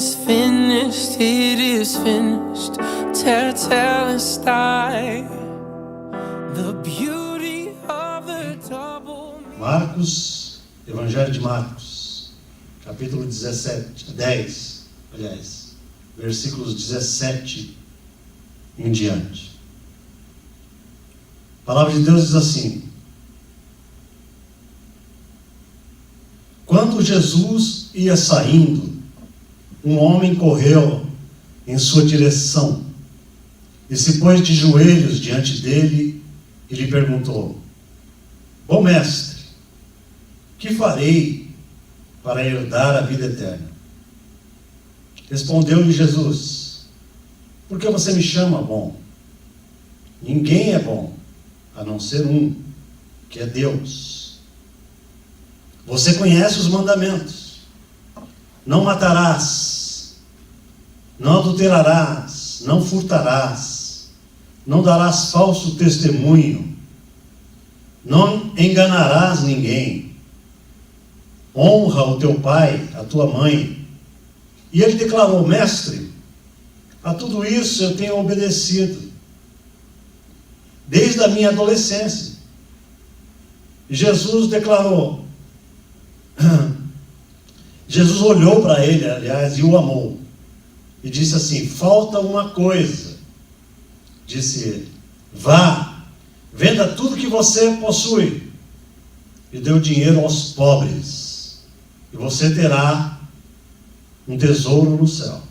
is finished, it is finished. Tetelestai, the beauty of the double. Marcos, Evangelho de Marcos, capítulo 10, versículos 17 em diante. A palavra de Deus diz assim: quando Jesus ia saindo, um homem correu em sua direção e se pôs de joelhos diante dele e lhe perguntou: bom mestre, que farei para herdar a vida eterna? Respondeu-lhe Jesus: por que você me chama bom? Ninguém é bom, a não ser um, que é Deus. Você conhece os mandamentos: não matarás, não adulterarás, não furtarás, não darás falso testemunho, não enganarás ninguém, honra o teu pai, a tua mãe. E ele declarou: mestre, a tudo isso eu tenho obedecido desde a minha adolescência. Jesus declarou, Jesus olhou para ele, aliás, e o amou, e disse assim: falta uma coisa. Disse ele: vá, venda tudo que você possui e dê o dinheiro aos pobres, e você terá um tesouro no céu.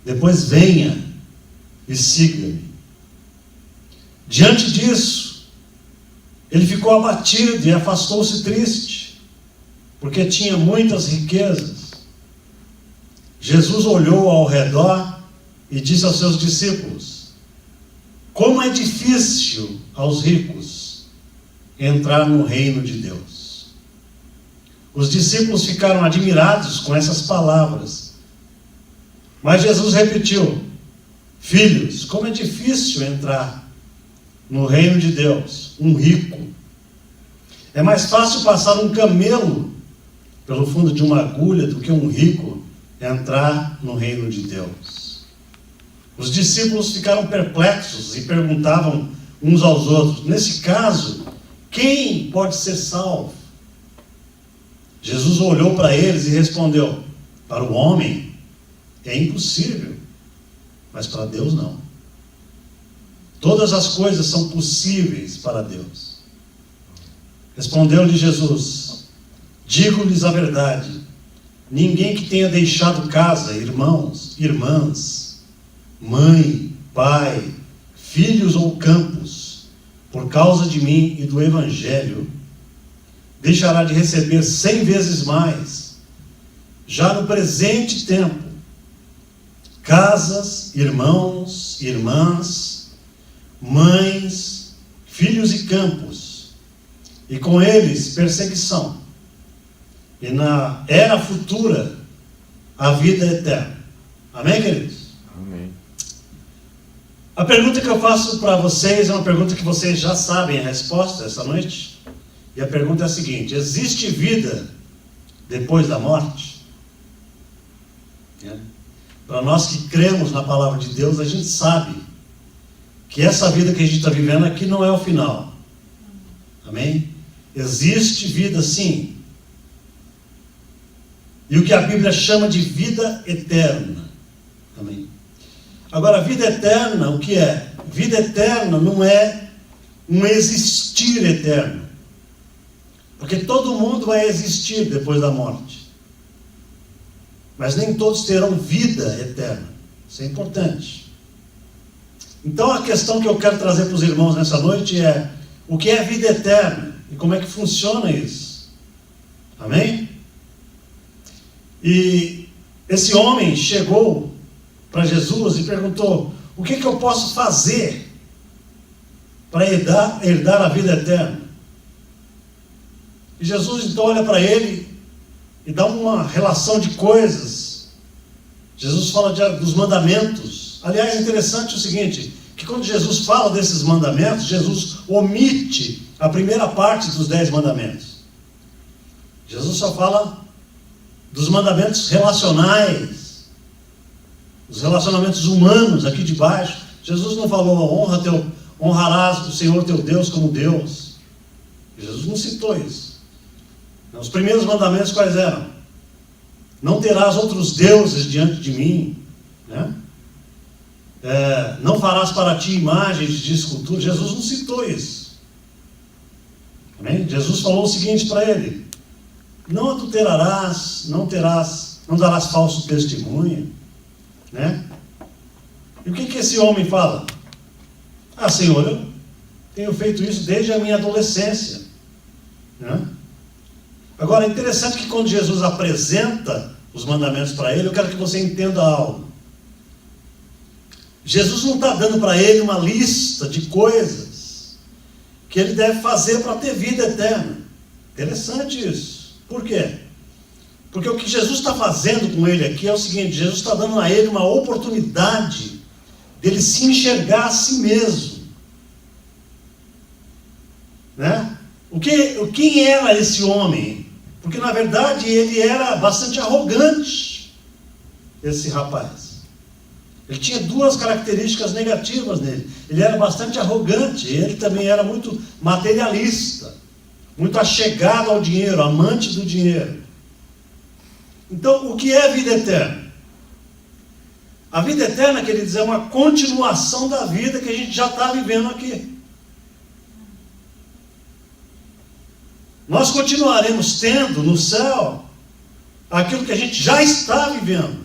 Depois venha e siga-me. Diante disso, ele ficou abatido e afastou-se triste, porque tinha muitas riquezas. Jesus olhou ao redor e disse aos seus discípulos: como é difícil aos ricos entrar no reino de Deus. Os discípulos ficaram admirados com essas palavras. Mas Jesus repetiu: filhos, como é difícil entrar no reino de Deus, um rico. É mais fácil passar um camelo pelo fundo de uma agulha do que um rico entrar no reino de Deus. Os discípulos ficaram perplexos e perguntavam uns aos outros: nesse caso, quem pode ser salvo? Jesus olhou para eles e respondeu: para o homem é impossível, mas para Deus não. Todas as coisas são possíveis para Deus. Respondeu-lhe Jesus: digo-lhes a verdade, ninguém que tenha deixado casa, irmãos, irmãs, mãe, pai, filhos ou campos, por causa de mim e do Evangelho, deixará de receber 100 vezes mais, já no presente tempo, casas, irmãos, irmãs, mães, filhos e campos, e com eles perseguição, e na era futura a vida eterna. Amém, queridos? Amém. A pergunta que eu faço para vocês é uma pergunta que vocês já sabem a resposta essa noite, e a pergunta é a seguinte: existe vida depois da morte? Para nós que cremos na palavra de Deus, a gente sabe que essa vida que a gente está vivendo aqui não é o final. Amém? Existe vida sim. E o que a Bíblia chama de vida eterna. Amém? Agora, vida eterna, o que é? Vida eterna não é um existir eterno. Porque todo mundo vai existir depois da morte. Mas nem todos terão vida eterna. Isso é importante. Então a questão que eu quero trazer para os irmãos nessa noite é: o que é vida eterna? E como é que funciona isso? Amém? E esse homem chegou para Jesus e perguntou: o que eu posso fazer para herdar a vida eterna? E Jesus então olha para ele e dá uma relação de coisas. Jesus fala dos mandamentos. Aliás, é interessante o seguinte, que quando Jesus fala desses mandamentos, Jesus omite a primeira parte dos 10 mandamentos. Jesus só fala dos mandamentos relacionais, os relacionamentos humanos aqui de baixo. Jesus não falou, honrarás o Senhor teu Deus como Deus. Jesus não citou isso. Os primeiros mandamentos quais eram? Não terás outros deuses diante de mim, né? Não farás para ti imagens de escultura. Jesus não citou isso. Amém? Jesus falou o seguinte para ele: não adulterarás, não darás falso testemunho, né? E o que esse homem fala? Senhor, eu tenho feito isso desde a minha adolescência, né? Agora, é interessante que quando Jesus apresenta os mandamentos para ele, eu quero que você entenda algo. Jesus não está dando para ele uma lista de coisas que ele deve fazer para ter vida eterna. Interessante isso. Por quê? Porque o que Jesus está fazendo com ele aqui é o seguinte: Jesus está dando a ele uma oportunidade dele se enxergar a si mesmo, né? Quem era esse homem? Porque na verdade ele era bastante arrogante, esse rapaz. Ele tinha duas características negativas nele. Ele era bastante arrogante, ele também era muito materialista, muito achegado ao dinheiro, amante do dinheiro. Então, o que é vida eterna? A vida eterna, queridos, é uma continuação da vida que a gente já está vivendo aqui. Nós continuaremos tendo no céu aquilo que a gente já está vivendo.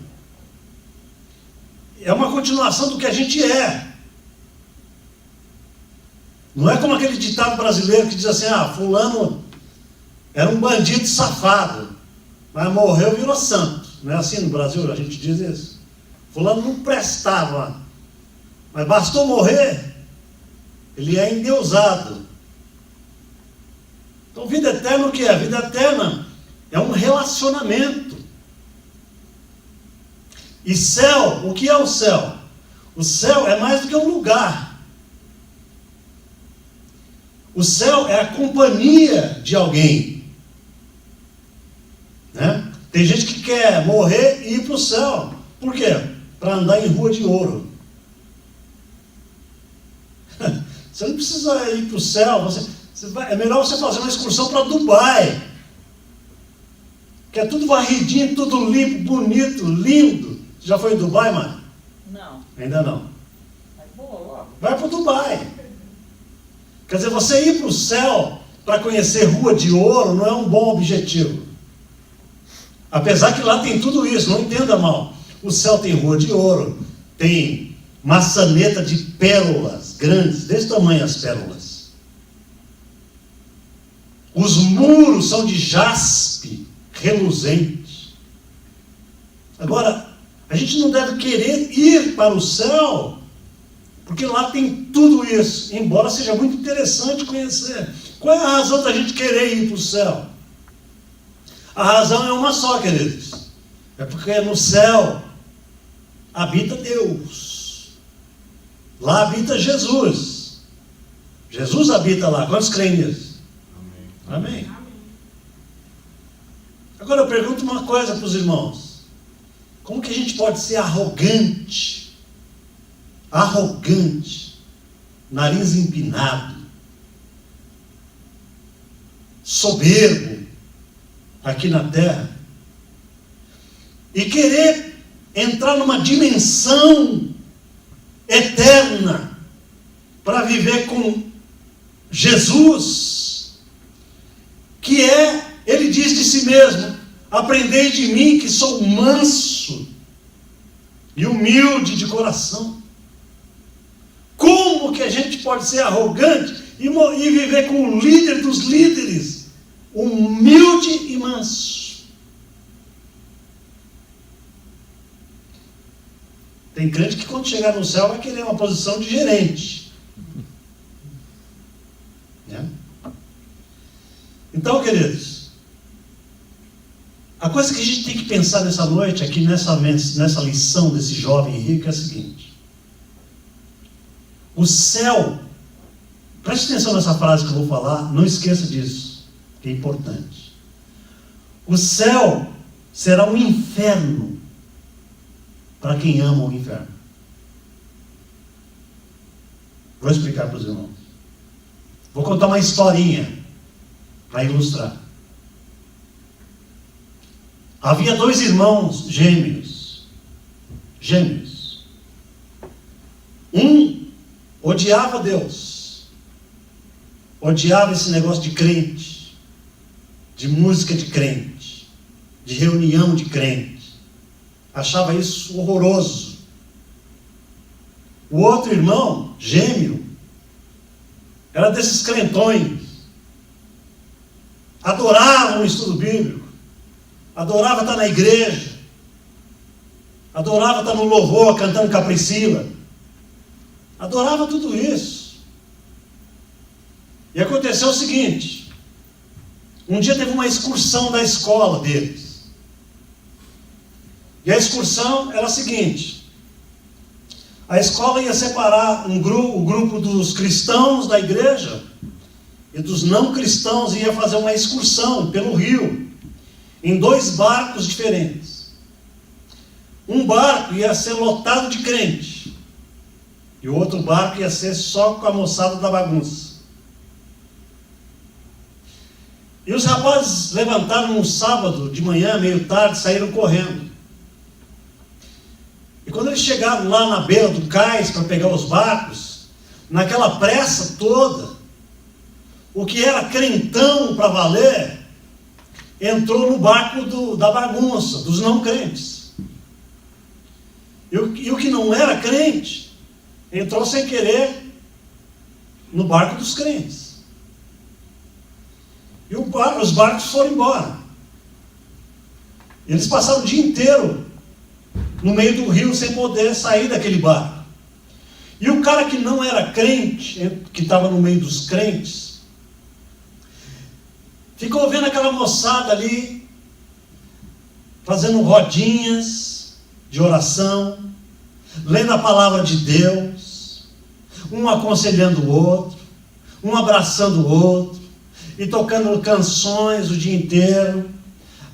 É uma continuação do que a gente é. Não é como aquele ditado brasileiro que diz assim: fulano era um bandido safado, mas morreu e virou santo. Não é assim no Brasil? A gente diz isso. Fulano não prestava, mas bastou morrer, ele é endeusado. Então, vida eterna o que é? Vida eterna é um relacionamento. E céu, o que é o céu? O céu é mais do que um lugar. O céu é a companhia de alguém, né? Tem gente que quer morrer e ir para o céu. Por quê? Para andar em rua de ouro. Você não precisa ir para o céu. É melhor você fazer uma excursão para Dubai, que é tudo varridinho, tudo limpo, bonito, lindo. Você já foi em Dubai, mano? Não. Ainda não. Mas boa logo. Vai para Dubai. Quer dizer, você ir para o céu para conhecer rua de ouro não é um bom objetivo. Apesar que lá tem tudo isso, não entenda mal. O céu tem rua de ouro, tem maçaneta de pérolas grandes, desse tamanho as pérolas. Os muros são de jaspe reluzente. Agora, a gente não deve querer ir para o céu, porque lá tem tudo isso, embora seja muito interessante conhecer. Qual é a razão da gente querer ir para o céu? A razão é uma só, queridos. É porque no céu habita Deus. Lá habita Jesus. Jesus habita lá. Quantos creem nisso? Amém. Amém. Agora eu pergunto uma coisa para os irmãos. Como que a gente pode ser arrogante, nariz empinado, soberbo aqui na terra, e querer entrar numa dimensão eterna para viver com Jesus, que ele diz de si mesmo: aprendei de mim que sou manso e humilde de coração. Como que a gente pode ser arrogante e viver com o líder dos líderes, humilde e manso? Tem crente que quando chegar no céu vai querer uma posição de gerente, né? Então, queridos, a coisa que a gente tem que pensar nessa noite, aqui nessa lição desse jovem rico, é a seguinte: o céu, preste atenção nessa frase que eu vou falar, não esqueça disso, que é importante. O céu será um inferno para quem ama o inferno. Vou explicar para os irmãos. Vou contar uma historinha para ilustrar. Havia 2 irmãos gêmeos. Um odiava Deus. Odiava esse negócio de crente, de música de crente, de reunião de crente. Achava isso horroroso. O outro irmão, gêmeo, era desses crentões. Adorava o estudo bíblico. Adorava estar na igreja. Adorava estar no louvor, cantando com a Priscila. Adorava tudo isso. E aconteceu o seguinte. Um dia teve uma excursão da escola deles. E a excursão era a seguinte. A escola ia separar o grupo dos cristãos da igreja e dos não cristãos, ia fazer uma excursão pelo rio, em 2 barcos diferentes. Um barco ia ser lotado de crente, e o outro barco ia ser só com a moçada da bagunça. E os rapazes levantaram um sábado de manhã, meio tarde, saíram correndo. E quando eles chegaram lá na beira do cais para pegar os barcos, naquela pressa toda, o que era crentão para valer, entrou no barco da bagunça, dos não crentes. E o que não era crente, entrou sem querer no barco dos crentes. E os barcos foram embora. Eles passaram o dia inteiro no meio do rio sem poder sair daquele barco. E o cara que não era crente, que estava no meio dos crentes, ficou vendo aquela moçada ali, fazendo rodinhas de oração, lendo a palavra de Deus, um aconselhando o outro, um abraçando o outro, e tocando canções o dia inteiro,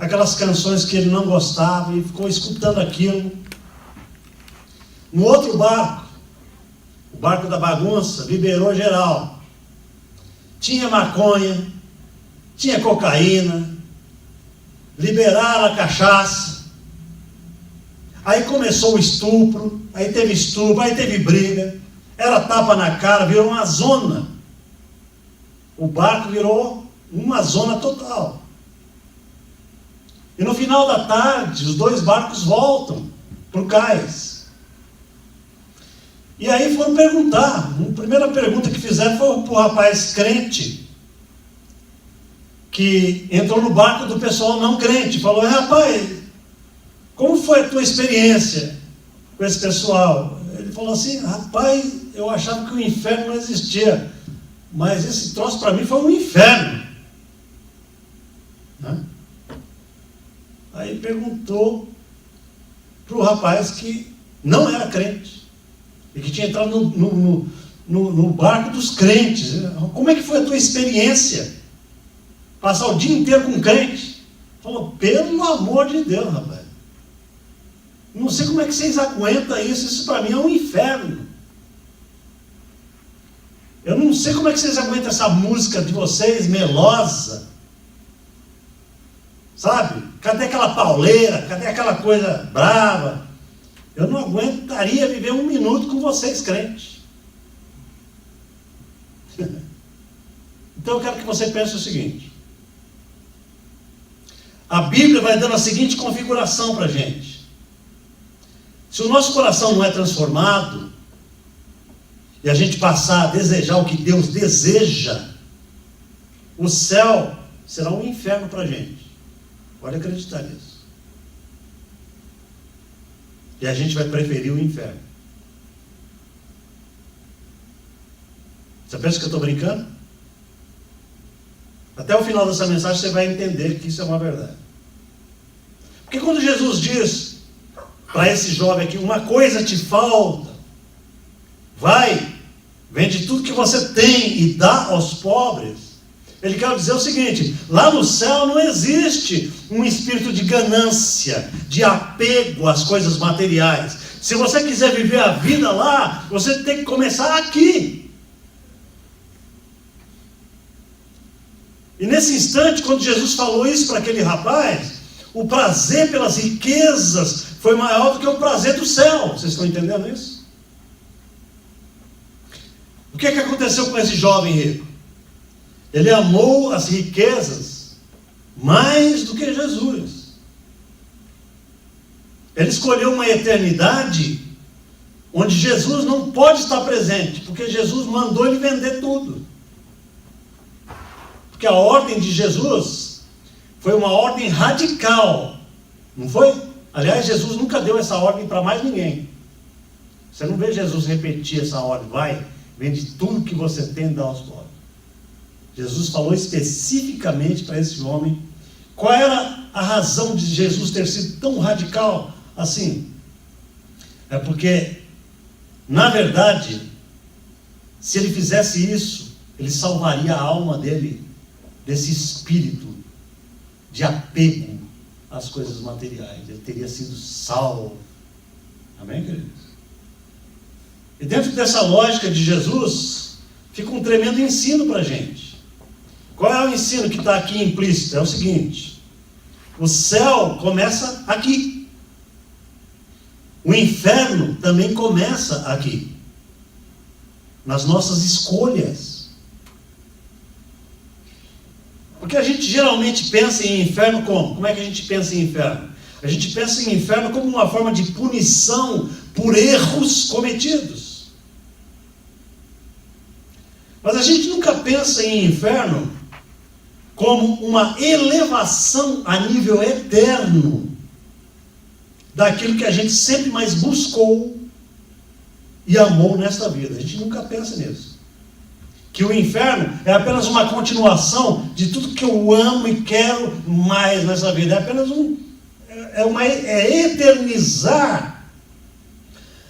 aquelas canções que ele não gostava, e ficou escutando aquilo. No outro barco, o barco da bagunça, liberou geral. Tinha maconha, tinha cocaína, liberaram a cachaça. Aí começou o estupro, aí teve briga, era tapa na cara, virou uma zona. O barco virou uma zona total. E no final da tarde, os 2 barcos voltam para o cais. E aí foram perguntar. A primeira pergunta que fizeram foi para o rapaz crente, que entrou no barco do pessoal não crente. Falou: rapaz, como foi a tua experiência com esse pessoal? Ele falou assim: rapaz, eu achava que o inferno não existia, mas esse troço para mim foi um inferno. Né? Aí perguntou para o rapaz que não era crente e que tinha entrado no barco dos crentes: como é que foi a tua experiência? Passar o dia inteiro com crente? Falou: pelo amor de Deus, rapaz, não sei como é que vocês aguentam isso para mim é um inferno. Eu não sei como é que vocês aguentam essa música de vocês, melosa. Sabe? Cadê aquela pauleira? Cadê aquela coisa brava? Eu não aguentaria viver 1 minuto com vocês, crentes. Então eu quero que você pense o seguinte. A Bíblia vai dando a seguinte configuração para a gente. Se o nosso coração não é transformado, e a gente passar a desejar o que Deus deseja, o céu será um inferno para a gente. Pode acreditar nisso. E a gente vai preferir o inferno. Você pensa que eu estou brincando? Até o final dessa mensagem você vai entender que isso é uma verdade. Porque quando Jesus diz para esse jovem aqui: uma coisa te falta, vai, vende tudo que você tem e dá aos pobres, Ele quer dizer o seguinte: lá no céu não existe um espírito de ganância, de apego às coisas materiais. Se você quiser viver a vida lá, você tem que começar aqui. E nesse instante, quando Jesus falou isso para aquele rapaz, o prazer pelas riquezas foi maior do que o prazer do céu. Vocês estão entendendo isso? O que aconteceu com esse jovem rico? Ele amou as riquezas mais do que Jesus. Ele escolheu uma eternidade onde Jesus não pode estar presente, porque Jesus mandou ele vender tudo. Porque a ordem de Jesus foi uma ordem radical, não foi? Aliás, Jesus nunca deu essa ordem para mais ninguém. Você não vê Jesus repetir essa ordem: vai, vende tudo que você tem e dá aos pobres. Jesus falou especificamente para esse homem. Qual era a razão de Jesus ter sido tão radical assim? É porque, na verdade, se ele fizesse isso, ele salvaria a alma dele desse espírito de apego às coisas materiais. Ele teria sido salvo. Amém, queridos? E dentro dessa lógica de Jesus, fica um tremendo ensino para a gente. Qual é o ensino que está aqui implícito? É o seguinte: o céu começa aqui. O inferno também começa aqui, nas nossas escolhas. Porque a gente geralmente pensa em inferno como? Como é que a gente pensa em inferno? A gente pensa em inferno como uma forma de punição por erros cometidos. Mas a gente nunca pensa em inferno como uma elevação a nível eterno daquilo que a gente sempre mais buscou e amou nesta vida. A gente nunca pensa nisso. Que o inferno é apenas uma continuação de tudo que eu amo e quero mais nessa vida. É apenas eternizar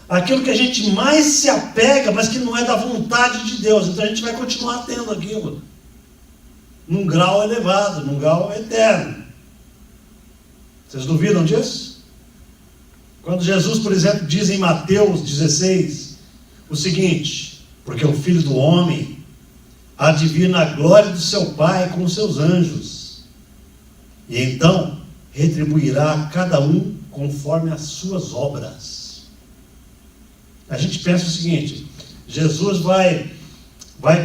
aquilo que a gente mais se apega, mas que não é da vontade de Deus. Então a gente vai continuar tendo aquilo num grau elevado, num grau eterno. Vocês duvidam disso? Quando Jesus, por exemplo, diz em Mateus 16 o seguinte: porque o Filho do Homem há de vir na glória do seu Pai com os seus anjos, e então retribuirá a cada um conforme as suas obras. A gente pensa o seguinte: Jesus vai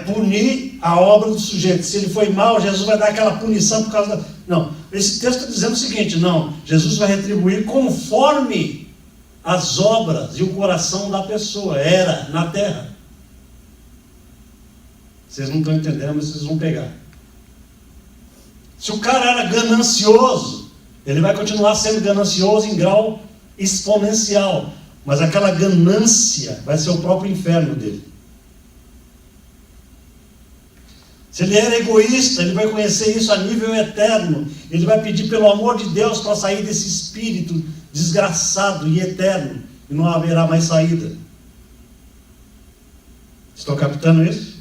punir a obra do sujeito. Se ele foi mal, Jesus vai dar aquela punição por causa da... Não, esse texto está dizendo o seguinte: não, Jesus vai retribuir conforme as obras e o coração da pessoa era na terra. Vocês não estão entendendo, mas vocês vão pegar. Se o cara era ganancioso, ele vai continuar sendo ganancioso em grau exponencial, mas aquela ganância vai ser o próprio inferno dele. Se ele era egoísta, ele vai conhecer isso a nível eterno. Ele vai pedir pelo amor de Deus para sair desse espírito desgraçado e eterno, e não haverá mais saída. Estou captando isso?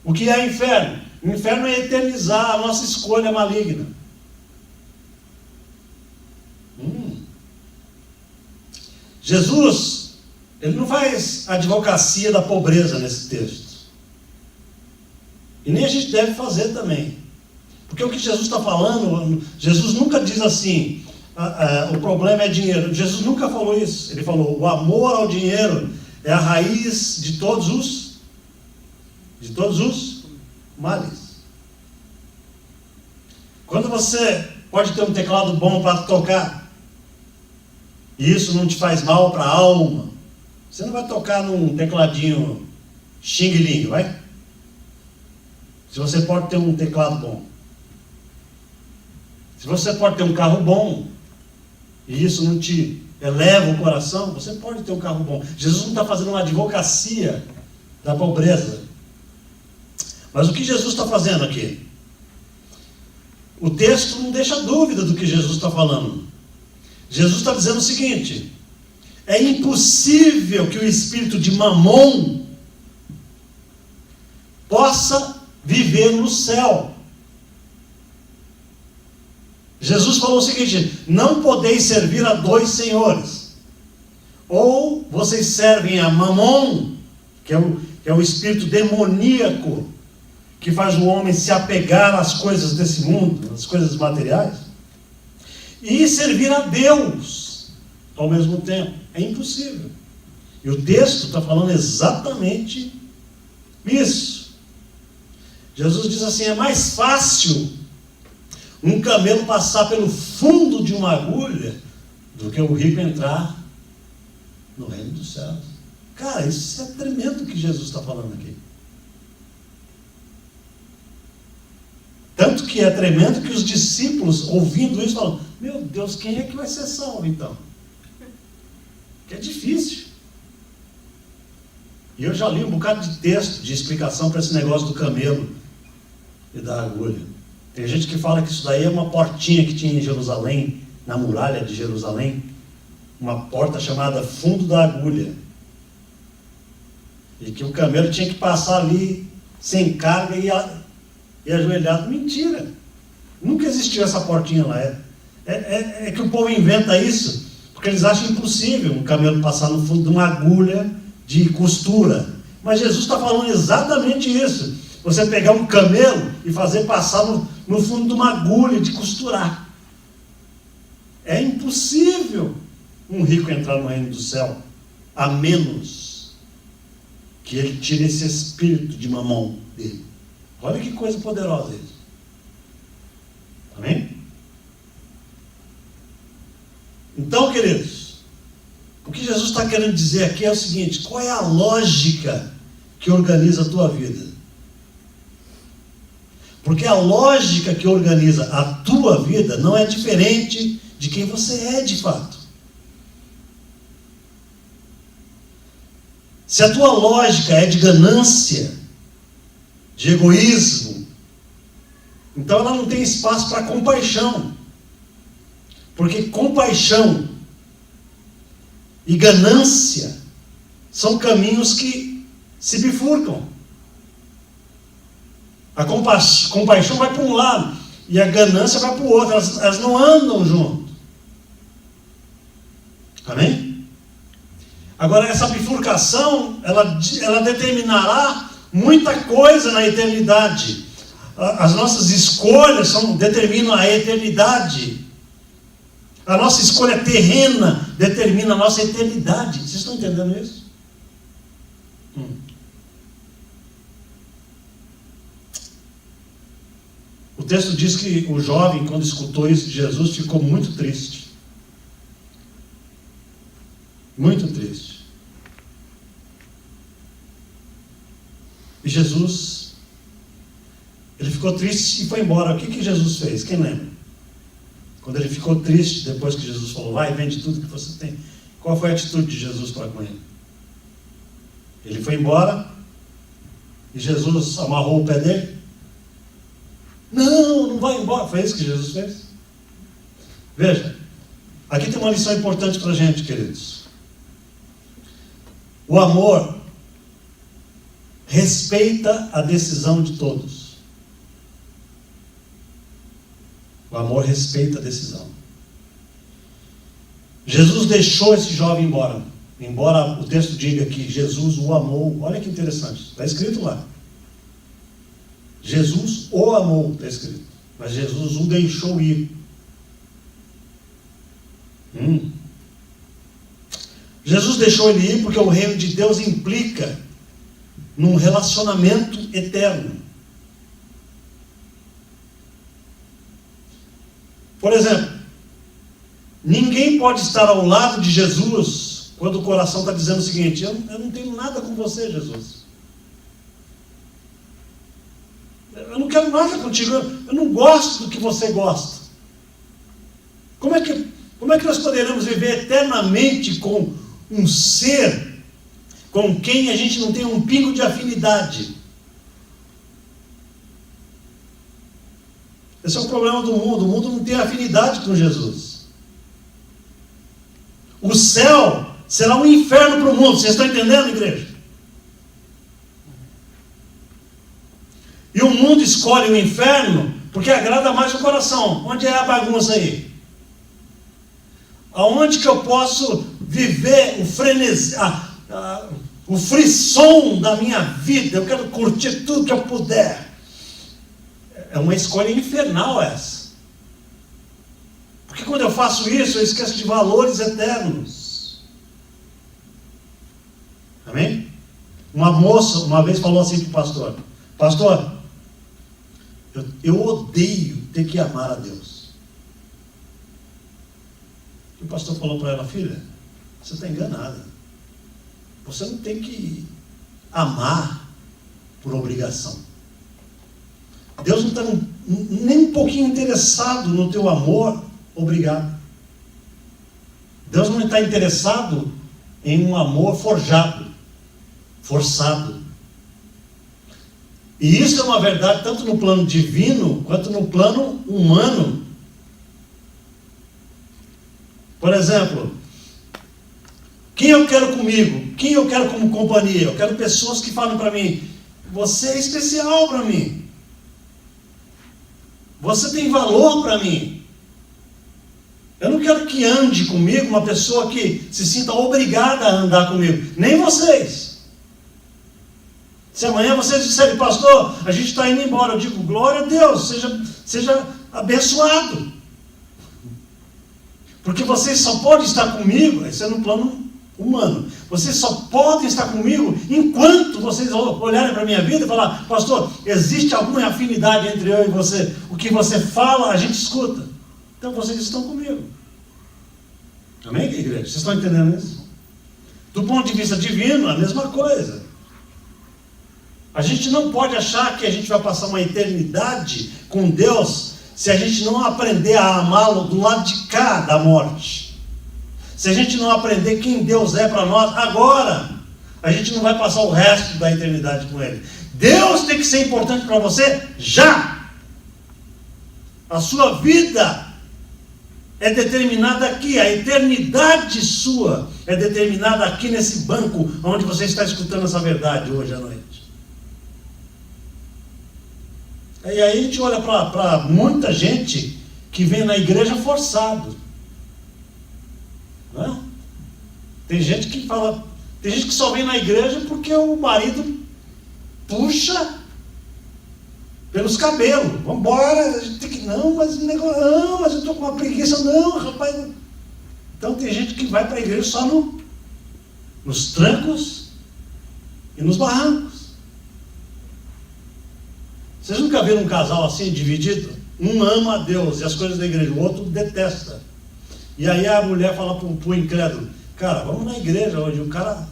O que é inferno? O inferno é eternizar a nossa escolha maligna. Jesus, ele não faz advocacia da pobreza nesse texto. E nem a gente deve fazer também. Porque o que Jesus está falando, Jesus nunca diz assim, o problema é dinheiro. Jesus nunca falou isso. Ele falou: o amor ao dinheiro é a raiz de todos os males. Quando você pode ter um teclado bom para tocar, e isso não te faz mal para a alma, você não vai tocar num tecladinho xing-ling, vai? Se você pode ter um teclado bom. Se você pode ter um carro bom, e isso não te eleva o coração, você pode ter um carro bom. Jesus não está fazendo uma advocacia da pobreza. Mas o que Jesus está fazendo aqui? O texto não deixa dúvida do que Jesus está falando. Jesus está dizendo o seguinte: é impossível que o espírito de Mamon possa viver no céu. Jesus falou o seguinte: não podeis servir a dois senhores. Ou vocês servem a Mamon, que é o espírito demoníaco, que faz o homem se apegar às coisas desse mundo, às coisas materiais, e servir a Deus ao mesmo tempo. É impossível. E o texto está falando exatamente isso. Jesus diz assim: é mais fácil um camelo passar pelo fundo de uma agulha do que o rico entrar no reino dos céus. Cara, isso é tremendo o que Jesus está falando aqui. Tanto que é tremendo que os discípulos, ouvindo isso, falam: meu Deus, quem é que vai ser salvo então? Que é difícil. E eu já li um bocado de texto, de explicação para esse negócio do camelo e da agulha. Tem gente que fala que isso daí é uma portinha que tinha em Jerusalém, na muralha de Jerusalém, uma porta chamada Fundo da Agulha. E que o camelo tinha que passar ali sem carga e ajoelhado. Mentira! Nunca existiu essa portinha lá. É que o povo inventa isso porque eles acham impossível um camelo passar no fundo de uma agulha de costura. Mas Jesus está falando exatamente isso. Você pegar um camelo e fazer passar no fundo de uma agulha de costurar. É impossível um rico entrar no reino do céu, a menos que ele tire esse espírito de mamão dele. Olha que coisa poderosa isso. Amém? Então, queridos, o que Jesus está querendo dizer aqui é o seguinte: qual é a lógica que organiza a tua vida? Porque a lógica que organiza a tua vida não é diferente de quem você é de fato. Se a tua lógica é de ganância, de egoísmo, então ela não tem espaço para compaixão. Porque compaixão e ganância são caminhos que se bifurcam. A compaixão vai para um lado e a ganância vai para o outro. Elas não andam junto. Amém? Agora, essa bifurcação, ela determinará muita coisa na eternidade. As nossas escolhas determinam a eternidade. A nossa escolha terrena determina a nossa eternidade. Vocês estão entendendo isso? O texto diz que o jovem, quando escutou isso de Jesus, ficou muito triste. Muito triste. E Jesus, ele ficou triste e foi embora. O que Jesus fez? Quem lembra? Quando ele ficou triste, depois que Jesus falou: vai, vende tudo que você tem. Qual foi a atitude de Jesus para com ele? Ele foi embora e Jesus amarrou o pé dele. Não vai embora. Foi isso que Jesus fez? Veja, aqui tem uma lição importante para a gente, queridos. O amor respeita a decisão de todos. O amor respeita a decisão. Jesus deixou esse jovem embora. Embora o texto diga que Jesus o amou. Olha que interessante, está escrito lá. Jesus o amou, está escrito. Mas Jesus o deixou ir. Jesus deixou ele ir porque o reino de Deus implica num relacionamento eterno. Por exemplo, ninguém pode estar ao lado de Jesus quando o coração está dizendo o seguinte: eu não tenho nada com você, Jesus. Eu não quero nada contigo, eu não gosto do que você gosta. Como é que nós poderemos viver eternamente com um ser com quem a gente não tem um pingo de afinidade? Esse é o problema do mundo. O mundo não tem afinidade com Jesus. O céu será um inferno para o mundo. Vocês estão entendendo, igreja? E o mundo escolhe o inferno porque agrada mais o coração. Onde é a bagunça aí? Aonde que eu posso viver o frenesi, o frisson da minha vida? Eu quero curtir tudo que eu puder. É uma escolha infernal essa. Porque quando eu faço isso, eu esqueço de valores eternos. Amém? Uma moça uma vez falou assim para o pastor: pastor, eu odeio ter que amar a Deus. E o pastor falou para ela: filha, você está enganada. Você não tem que amar por obrigação. Deus não está nem um pouquinho interessado no teu amor obrigado. Deus não está interessado em um amor forjado, forçado. E isso é uma verdade tanto no plano divino quanto no plano humano. Por exemplo, quem eu quero comigo? Quem eu quero como companhia? Eu quero pessoas que falem para mim: você é especial para mim. Você tem valor para mim. Eu não quero que ande comigo uma pessoa que se sinta obrigada a andar comigo. Nem vocês. Se amanhã vocês disserem: pastor, a gente está indo embora, eu digo: glória a Deus, seja abençoado. Porque vocês só podem estar comigo, isso é no plano humano, vocês só podem estar comigo enquanto vocês olharem para a minha vida e falar: pastor, existe alguma afinidade entre eu e você? O que você fala, a gente escuta. Então vocês estão comigo. Amém, igreja? Vocês estão entendendo isso? Do ponto de vista divino, a mesma coisa. A gente não pode achar que a gente vai passar uma eternidade com Deus se a gente não aprender a amá-lo do lado de cá da morte. Se a gente não aprender quem Deus é para nós agora, a gente não vai passar o resto da eternidade com Ele. Deus tem que ser importante para você já. A sua vida é determinada aqui, a eternidade sua é determinada aqui nesse banco onde você está escutando essa verdade hoje à noite. E aí a gente olha para muita gente que vem na igreja forçado. Não é? Tem gente que fala, tem gente que só vem na igreja porque o marido puxa pelos cabelos. Vamos embora, a gente tem que, não, mas o negócio, não, mas eu estou com uma preguiça, não, rapaz. Então tem gente que vai para a igreja só nos trancos e nos barrancos. Vocês nunca viram um casal assim, dividido? Um ama a Deus e as coisas da igreja, o outro detesta. E aí a mulher fala para o incrédulo: cara, vamos na igreja hoje. O cara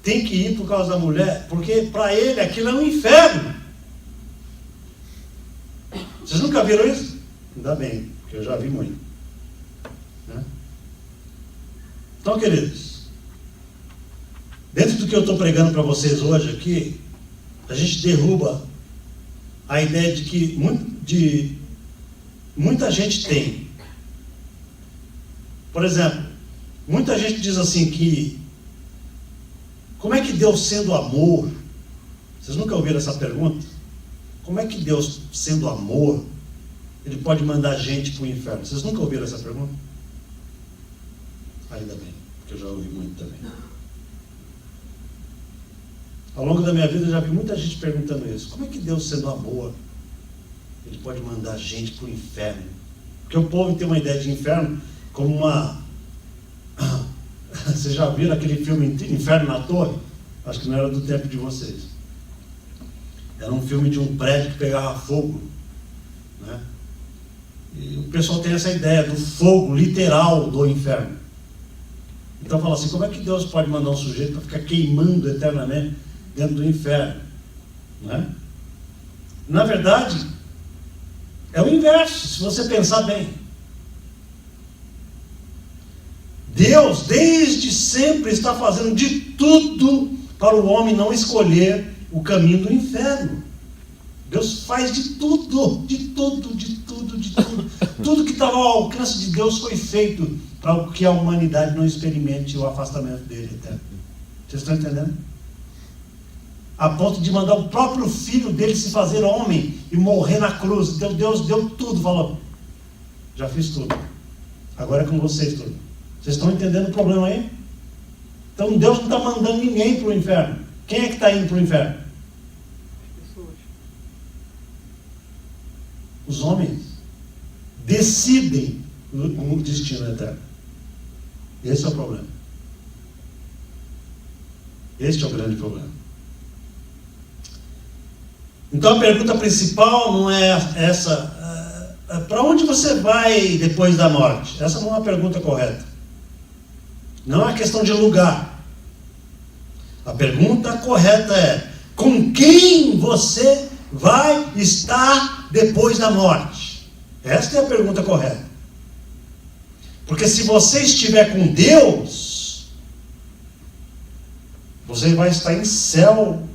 tem que ir por causa da mulher, porque para ele aquilo é um inferno. Vocês nunca viram isso? Ainda bem, porque eu já vi muito. Né? Então, queridos, dentro do que eu estou pregando para vocês hoje aqui, a gente derruba a ideia de que muita gente tem. Por exemplo, muita gente diz assim que, como é que Deus, sendo amor, vocês nunca ouviram essa pergunta? Como é que Deus, sendo amor, Ele pode mandar gente para o inferno? Vocês nunca ouviram essa pergunta? Ainda bem, porque eu já ouvi muito também. Ao longo da minha vida eu já vi muita gente perguntando isso. Como é que Deus, sendo amor, Ele pode mandar gente para o inferno? Porque o povo tem uma ideia de inferno como uma... Vocês já viram aquele filme Inferno na Torre? Acho que não era do tempo de vocês. Era um filme de um prédio que pegava fogo, né? E o pessoal tem essa ideia do fogo literal do inferno. Então fala assim: como é que Deus pode mandar um sujeito para ficar queimando eternamente dentro do inferno? Né? Na verdade, é o inverso, se você pensar bem. Deus, desde sempre, está fazendo de tudo para o homem não escolher o caminho do inferno. Deus faz de tudo, de tudo, de tudo, de tudo. Tudo que estava ao alcance de Deus foi feito para que a humanidade não experimente o afastamento dele eterno. Vocês estão entendendo? a ponto de mandar o próprio filho dele se fazer homem e morrer na cruz. Então Deus deu tudo, falou: já fiz tudo, agora é com vocês tudo. Vocês estão entendendo o problema aí? Então Deus não está mandando ninguém para o inferno. Quem é que está indo para o inferno? Pessoas. Os homens decidem o destino eterno. Esse é o problema. Este é o grande problema. Então a pergunta principal não é essa: para onde você vai depois da morte? Essa não é uma pergunta correta. Não é uma questão de lugar. A pergunta correta é: com quem você vai estar depois da morte? Esta é a pergunta correta. Porque se você estiver com Deus, você vai estar em céu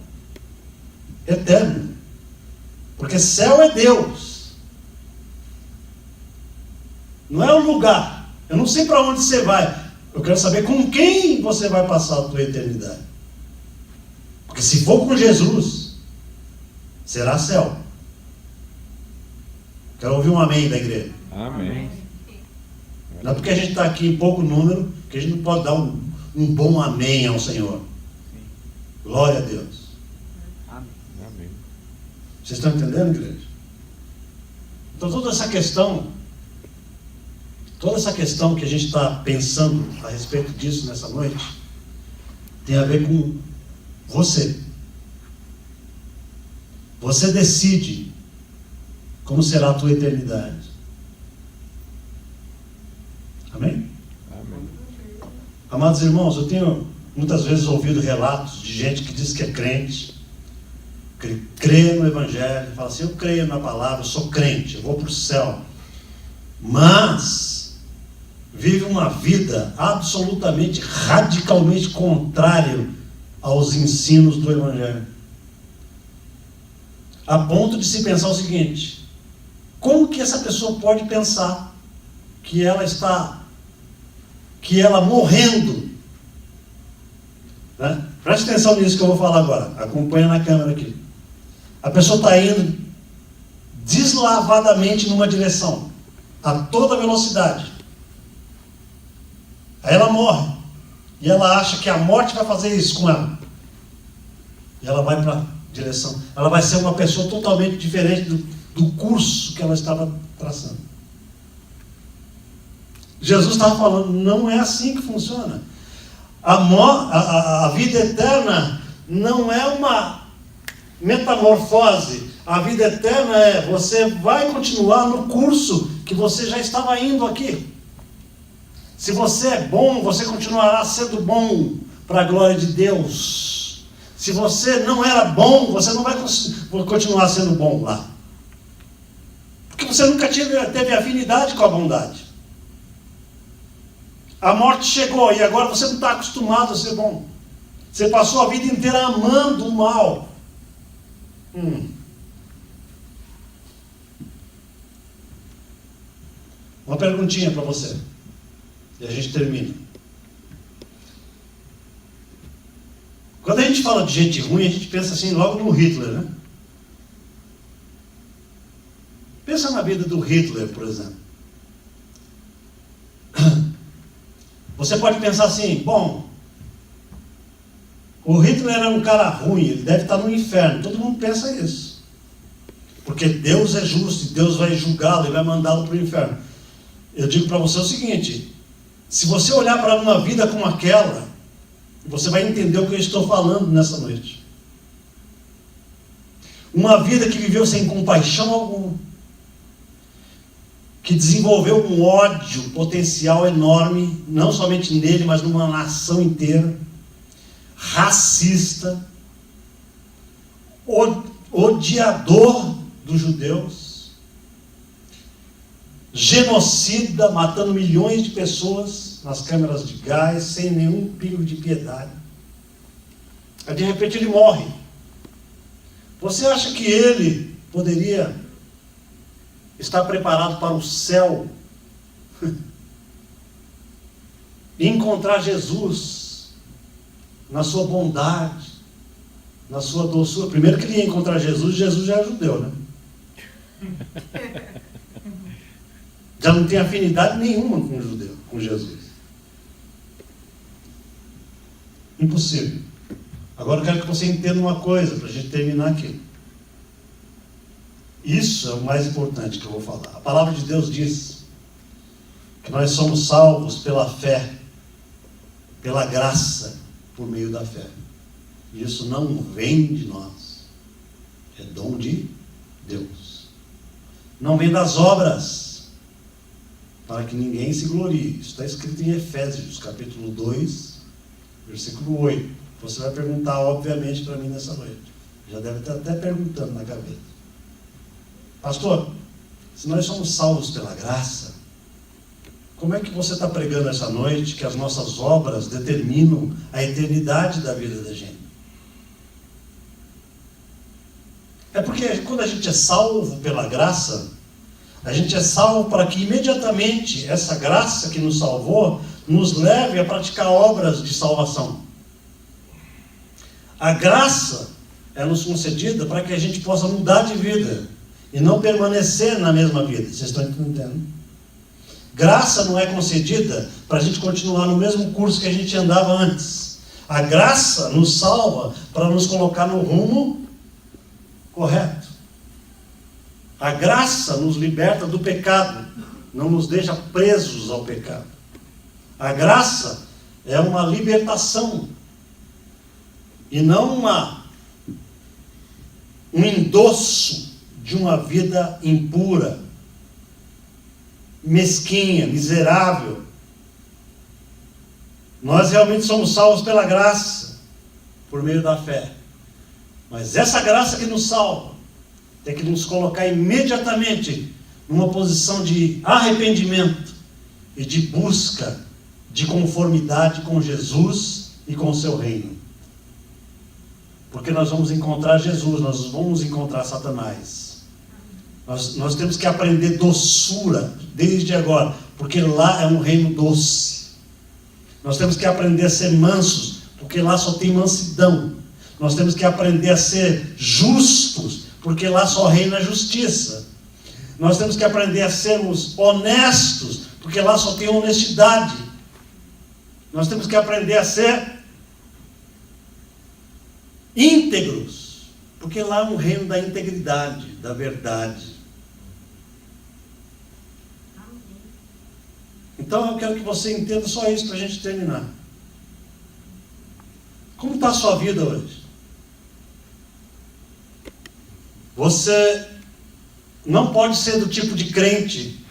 eterno. Porque céu é Deus. Não é o lugar. Eu não sei para onde você vai. Eu quero saber com quem você vai passar a tua eternidade. Porque se for com Jesus, será céu. Quero ouvir um amém da igreja. Amém. Não é porque a gente está aqui em pouco número que a gente não pode dar um bom amém ao Senhor. Glória a Deus. Amém. Vocês estão entendendo, igreja? Então toda essa questão que a gente está pensando a respeito disso nessa noite, tem a ver com você. Você decide como será a tua eternidade. Amém? Amém. Amados irmãos, eu tenho muitas vezes ouvido relatos de gente que diz que é crente, que crê no Evangelho, fala assim: eu creio na palavra, eu sou crente, eu vou para o céu, mas vive uma vida absolutamente, radicalmente contrária aos ensinos do Evangelho, a ponto de se pensar o seguinte: como que essa pessoa pode pensar que ela morrendo, né? Preste atenção nisso que eu vou falar agora, acompanha na câmera aqui. A pessoa está indo deslavadamente numa direção, a toda velocidade. Aí ela morre, e ela acha que a morte vai fazer isso com ela. E ela vai para a direção, ela vai ser uma pessoa totalmente diferente do curso que ela estava traçando. Jesus estava falando: não é assim que funciona. A vida eterna não é uma metamorfose. A vida eterna é: você vai continuar no curso que você já estava indo aqui. Se você é bom, você continuará sendo bom para a glória de Deus. Se você não era bom, você não vai continuar sendo bom lá. Porque você nunca teve afinidade com a bondade. A morte chegou e agora você não está acostumado a ser bom. Você passou a vida inteira amando o mal. Uma perguntinha para você, e a gente termina. Quando a gente fala de gente ruim, a gente pensa assim logo no Hitler, né? Pensa na vida do Hitler, por exemplo. Você pode pensar assim: bom, o Hitler era um cara ruim, ele deve estar no inferno. Todo mundo pensa isso. Porque Deus é justo e Deus vai julgá-lo e vai mandá-lo para o inferno. Eu digo para você o seguinte: se você olhar para uma vida como aquela, você vai entender o que eu estou falando nessa noite. Uma vida que viveu sem compaixão alguma, que desenvolveu um ódio potencial enorme, não somente nele, mas numa nação inteira, racista, odiador dos judeus, genocida, matando milhões de pessoas nas câmeras de gás, sem nenhum pingo de piedade. Aí de repente ele morre. Você acha que ele poderia estar preparado para o céu e encontrar Jesus na sua bondade, na sua doçura. Primeiro que ele ia encontrar Jesus, Jesus já é judeu, né? Já não tem afinidade nenhuma com o judeu, com Jesus. Impossível. Agora eu quero que você entenda uma coisa, para a gente terminar aqui. Isso é o mais importante que eu vou falar. A palavra de Deus diz que nós somos salvos pela fé, pela graça, por meio da fé. E isso não vem de nós. É dom de Deus. Não vem das obras, para que ninguém se glorie. Isso está escrito em Efésios, capítulo 2, versículo 8. Você vai perguntar, obviamente, para mim nessa noite. Já deve estar até perguntando na cabeça. Pastor, se nós somos salvos pela graça, como é que você está pregando essa noite que as nossas obras determinam a eternidade da vida da gente? É porque quando a gente é salvo pela graça, a gente é salvo para que imediatamente essa graça que nos salvou nos leve a praticar obras de salvação. A graça é nos concedida para que a gente possa mudar de vida e não permanecer na mesma vida. Vocês estão entendendo? Graça não é concedida para a gente continuar no mesmo curso que a gente andava antes. A graça nos salva para nos colocar no rumo correto. A graça nos liberta do pecado, não nos deixa presos ao pecado. A graça é uma libertação e não um endosso de uma vida impura, mesquinha, miserável. Nós realmente somos salvos pela graça, por meio da fé. Mas essa graça que nos salva tem que nos colocar imediatamente numa posição de arrependimento e de busca de conformidade com Jesus e com o seu reino. Porque nós vamos encontrar Jesus, nós vamos encontrar Satanás. Nós temos que aprender doçura desde agora, porque lá é um reino doce. Nós temos que aprender a ser mansos, porque lá só tem mansidão. Nós temos que aprender a ser justos, porque lá só reina a justiça. Nós temos que aprender a sermos honestos, porque lá só tem honestidade. Nós temos que aprender a ser íntegros, porque lá é um reino da integridade, da verdade. Então eu quero que você entenda só isso para a gente terminar. Como está a sua vida hoje? Você não pode ser do tipo de crente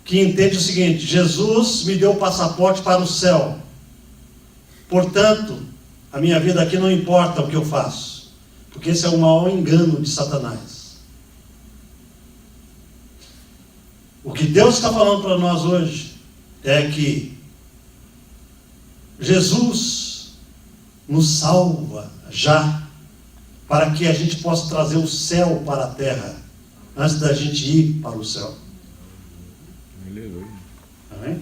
que entende o seguinte: Jesus me deu o passaporte para o céu, portanto, a minha vida aqui não importa o que eu faço, porque esse é o maior engano de Satanás. O que Deus está falando para nós hoje é que Jesus nos salva já, para que a gente possa trazer o céu para a terra, antes da gente ir para o céu. Aleluia. Amém?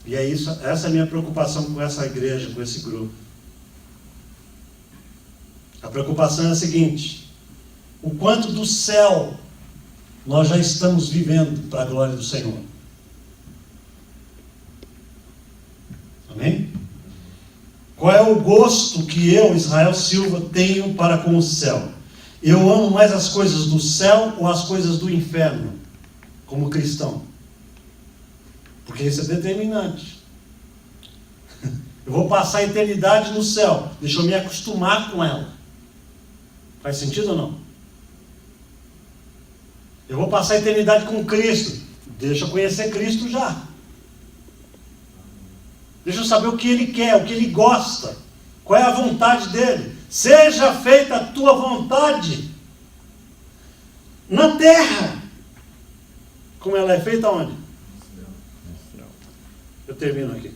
E é isso, essa é a minha preocupação com essa igreja, com esse grupo. A preocupação é a seguinte: o quanto do céu nós já estamos vivendo para a glória do Senhor. Amém? Qual é o gosto que eu, Israel Silva, tenho para com o céu? Eu amo mais as coisas do céu ou as coisas do inferno, como cristão? Porque isso é determinante. Eu vou passar a eternidade no céu, deixa eu me acostumar com ela. Faz sentido ou não? Eu vou passar a eternidade com Cristo, deixa eu conhecer Cristo já. Deixa eu saber o que Ele quer, o que Ele gosta, qual é a vontade dEle. Seja feita a tua vontade na terra, como ela é feita onde? Eu termino aqui.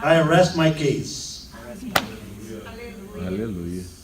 I rest my case. Aleluia.